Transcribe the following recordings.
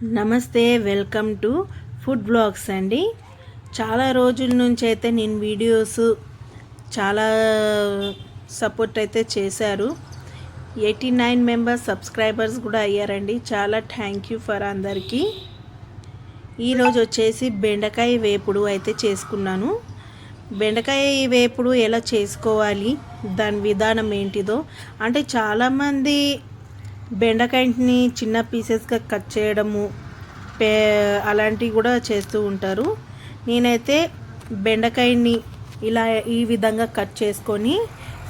నమస్తే, welcome to food blogs అండి. చాలా రోజుల నుంచి అయితే నేను వీడియోస్ చాలా సపోర్ట్ అయితే చేశారు. 89 మెంబర్స్ సబ్స్క్రైబర్స్ కూడా అయ్యారండి. చాలా థ్యాంక్ యూ ఫర్ అందరికీ. ఈరోజు వచ్చేసి బెండకాయ వేపుడు అయితే చేసుకున్నాను. బెండకాయ వేపుడు ఎలా చేసుకోవాలి, దాని విధానం ఏంటిదో అంటే చాలామంది బెండకాయని చిన్న పీసెస్గా కట్ చేయడము అలాంటివి కూడా చేస్తూ ఉంటారు. నేనైతే బెండకాయని ఇలా ఈ విధంగా కట్ చేసుకొని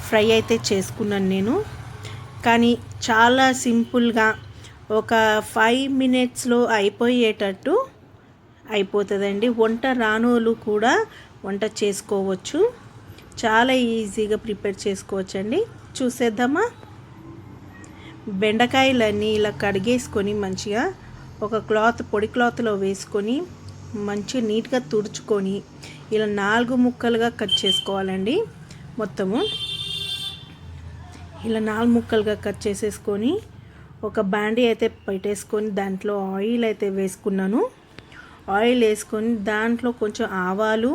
ఫ్రై అయితే చేసుకున్నాను నేను. కానీ చాలా సింపుల్గా ఒక 5 మినిట్స్లో అయిపోయేటట్టు అయిపోతుందండి. వంట రానోళ్ళు కూడా వంట చేసుకోవచ్చు. చాలా ఈజీగా ప్రిపేర్ చేసుకోవచ్చండి. చూసేద్దామా? బెండకాయలన్నీ ఇలా కడిగేసుకొని మంచిగా ఒక పొడి క్లాత్లో వేసుకొని మంచిగా నీట్గా తుడుచుకొని ఇలా 4 ముక్కలుగా కట్ చేసుకోవాలండి. మొత్తము ఇలా 4 ముక్కలుగా కట్ చేసేసుకొని ఒక బాండీ అయితే పెట్టేసుకొని దాంట్లో ఆయిల్ అయితే వేసుకున్నాను. ఆయిల్ వేసుకొని దాంట్లో కొంచెం ఆవాలు,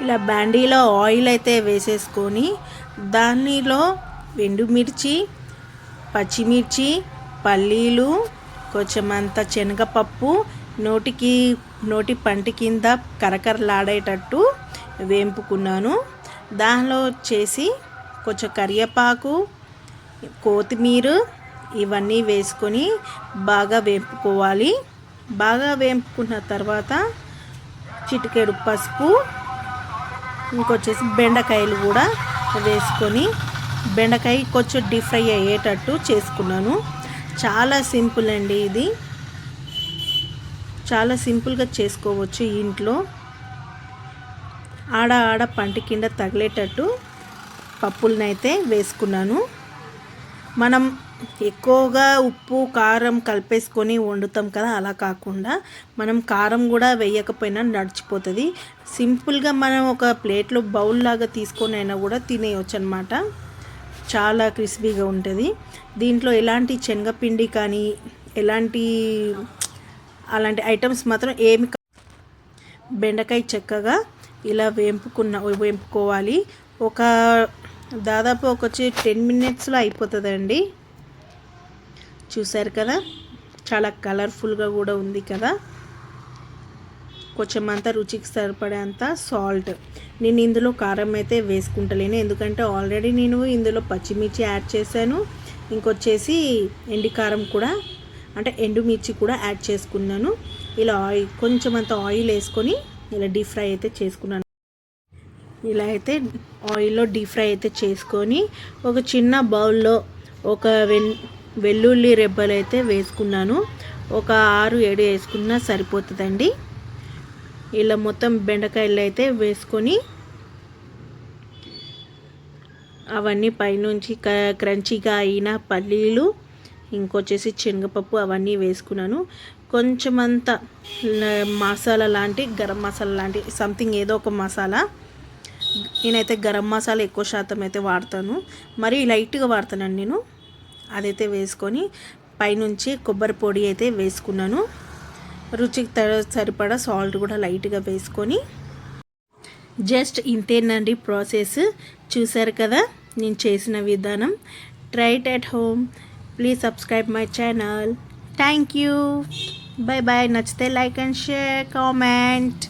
ఇలా బాండీలో ఆయిల్ అయితే వేసేసుకొని దానిలో ఎండుమిర్చి, పచ్చిమిర్చి, పల్లీలు, కొంచెం అంత శనగపప్పు నోటి పంటి కింద కరకరలాడేటట్టు వేంపుకున్నాను. దానిలో వచ్చేసి కొంచెం కరివేపాకు, కొత్తిమీర ఇవన్నీ వేసుకొని బాగా వేపుకోవాలి. బాగా వేపుకున్న తర్వాత చిటికెడు పసుపు, ఇంకొచ్చేసి బెండకాయలు కూడా వేసుకొని బెండకాయ కొంచెం డీప్ ఫ్రై అయ్యేటట్టు చేసుకున్నాను. చాలా సింపుల్ అండి, ఇది చాలా సింపుల్గా చేసుకోవచ్చు ఇంట్లో. ఆడ పంటి కింద తగిలేటట్టు పప్పులనైతే వేసుకున్నాను. మనం ఎక్కువగా ఉప్పు కారం కలిపేసుకొని వండుతాం కదా, అలా కాకుండా మనం కారం కూడా వేయకపోయినా నడిచిపోతుంది. సింపుల్గా మనం ఒక ప్లేట్లో బౌల్ లాగా తీసుకొని అయినా కూడా తినేయచ్చు అనమాట. చాలా క్రిస్పీగా ఉంటుంది. దీంట్లో ఎలాంటి శనగపిండి కానీ అలాంటి ఐటమ్స్ మాత్రం ఏమి. బెండకాయ చక్కగా ఇలా వేంపుకోవాలి. దాదాపు ఒక 10 మినిట్స్లో అయిపోతుందండి. చూసారు కదా, చాలా కలర్ఫుల్గా కూడా ఉంది కదా. కొంచెం అంతా రుచికి సరిపడేంత సాల్ట్. నేను ఇందులో కారం అయితే వేసుకుంటలేను, ఎందుకంటే ఆల్రెడీ నేను ఇందులో పచ్చిమిర్చి యాడ్ చేశాను. ఇంకొచ్చేసి ఎండుకారం కూడా అంటే ఎండుమిర్చి కూడా యాడ్ చేసుకున్నాను. ఇలా కొంచెం అంత ఆయిల్ వేసుకొని ఇలా డీప్ ఫ్రై అయితే చేసుకున్నాను. ఇలా అయితే ఆయిల్లో డీప్ ఫ్రై అయితే చేసుకొని ఒక చిన్న బౌల్లో ఒక వెల్లుల్లి రెబ్బలు అయితే వేసుకున్నాను. ఒక 6-7 వేసుకున్నా సరిపోతుందండి. ఇలా మొత్తం బెండకాయలు అయితే వేసుకొని అవన్నీ పైనుంచి క్రంచీగా అయిన పల్లీలు, ఇంకొచ్చేసి శనగపప్పు అవన్నీ వేసుకున్నాను. కొంచెం అంత మసాలా లాంటి గరం మసాలా లాంటి సంథింగ్ ఏదో ఒక మసాలా. నేనైతే గరం మసాలా ఎక్కువ శాతం అయితే వాడతాను, మరీ లైట్గా వాడతానండి నేను. అదైతే వేసుకొని పైనుంచి కొబ్బరి పొడి అయితే వేసుకున్నాను. రుచికి సరిపడా సాల్ట్ కూడా లైట్గా వేసుకొని జస్ట్ ఇంతేనండి ప్రాసెస్. చూసారు కదా నేను చేసిన విధానం. Try it at home. Please subscribe my channel. Thank you. Bye bye. నచ్చితే లైక్ అండ్ షేర్ కామెంట్.